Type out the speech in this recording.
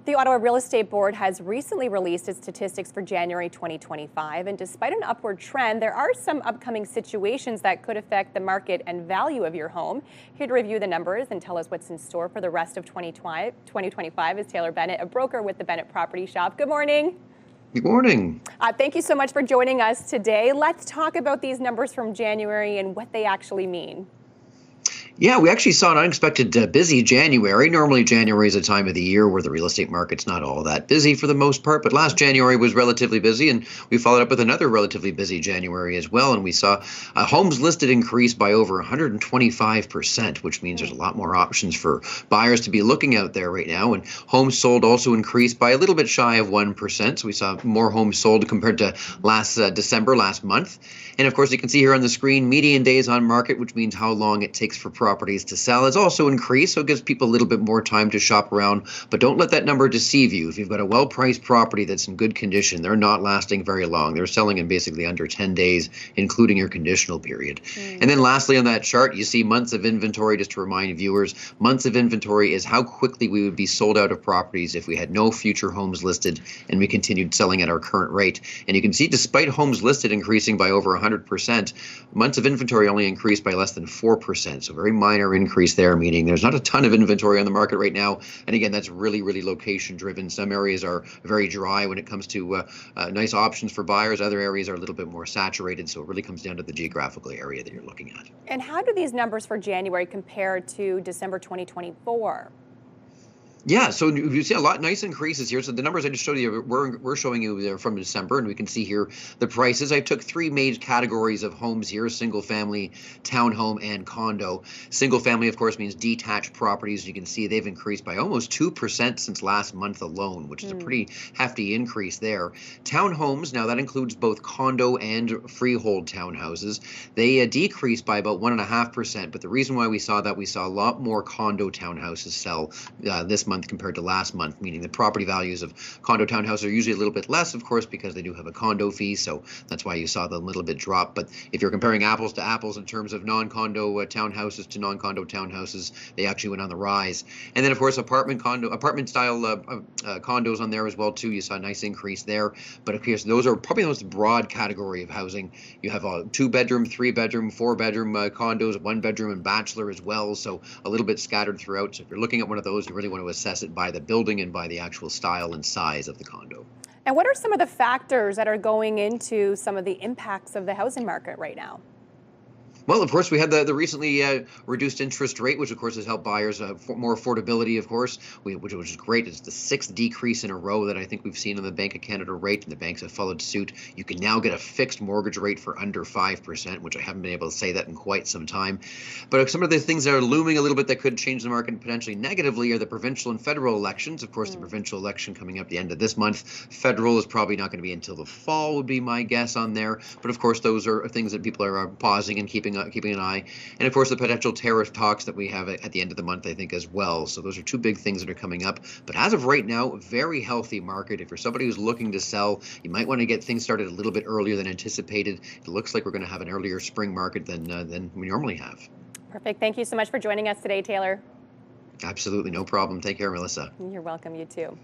The Ottawa Real Estate Board has recently released its statistics for January 2025, and despite an upward trend, there are some upcoming situations that could affect the market and value of your home. Here to review the numbers and tell us what's in store for the rest of 2025 is Taylor Bennett, a broker with the Bennett Property Shop. Good morning. Good morning. Thank you so much for joining us today. Let's talk about these numbers from January and what they actually mean. Yeah, we actually saw an unexpected busy January. Normally, January is a time of the year where the real estate market's not all that busy for the most part, but last January was relatively busy, and we followed up with another relatively busy January as well, and we saw homes listed increase by over 125%, which means there's a lot more options for buyers to be looking out there right now, and homes sold also increased by a little bit shy of 1%, so we saw more homes sold compared to last December, last month. And of course, you can see here on the screen, median days on market, which means how long it takes for properties to sell, has also increased, so it gives people a little bit more time to shop around. But don't let that number deceive you. If you've got a well-priced property that's in good condition, they're not lasting very long. They're selling in basically under 10 days, including your conditional period. And then lastly on that chart, you see months of inventory. Just to remind viewers, months of inventory is how quickly we would be sold out of properties if we had no future homes listed and we continued selling at our current rate. And you can see despite homes listed increasing by over 100%, months of inventory only increased by less than 4%. So very minor increase there, meaning there's not a ton of inventory on the market right now. And again, that's really location driven. Some areas are very dry when it comes to nice options for buyers. Other areas are a little bit more saturated. So it really comes down to the geographical area that you're looking at. And how do these numbers for January compare to December 2024? Yeah, so you see a lot nice increases here. So the numbers I just showed you, we're showing you there from December, and we can see here the prices. I took three major categories of homes here: single family, townhome, and condo. Single family, of course, means detached properties. You can see they've increased by almost 2% since last month alone, which is a pretty hefty increase there. Townhomes, now that includes both condo and freehold townhouses, they decreased by about 1.5%. But the reason why we saw that, we saw a lot more condo townhouses sell this month compared to last month, meaning the property values of condo townhouses are usually a little bit less, of course, because they do have a condo fee. So that's why you saw the little bit drop. But if you're comparing apples to apples in terms of non-condo townhouses to non-condo townhouses, they actually went on the rise. And then, of course, apartment style condos on there as well too. You saw a nice increase there. But of course, those are probably the most broad category of housing. You have a 2-bedroom, 3-bedroom, 4-bedroom condos, 1-bedroom, and bachelor as well. So a little bit scattered throughout. So if you're looking at one of those, you really want to assess it by the building and by the actual style and size of the condo. And what are some of the factors that are going into some of the impacts of the housing market right now? Well, of course, we had the recently reduced interest rate, which, of course, has helped buyers more affordability, of course, which is great. It's the 6th decrease in a row that I think we've seen on the Bank of Canada rate, and the banks have followed suit. You can now get a fixed mortgage rate for under 5%, which I haven't been able to say that in quite some time. But some of the things that are looming a little bit that could change the market potentially negatively are the provincial and federal elections. Of course, the provincial election coming up the end of this month. Federal is probably not going to be until the fall, would be my guess on there. But, of course, those are things that people are pausing and keeping an eye. And of course, the potential tariff talks that we have at the end of the month, I think, as well. So those are two big things that are coming up. But as of right now, a very healthy market. If you're somebody who's looking to sell, you might want to get things started a little bit earlier than anticipated. It looks like we're going to have an earlier spring market than we normally have. Perfect. Thank you so much for joining us today, Taylor. Absolutely. No problem. Take care, Melissa. You're welcome. You too.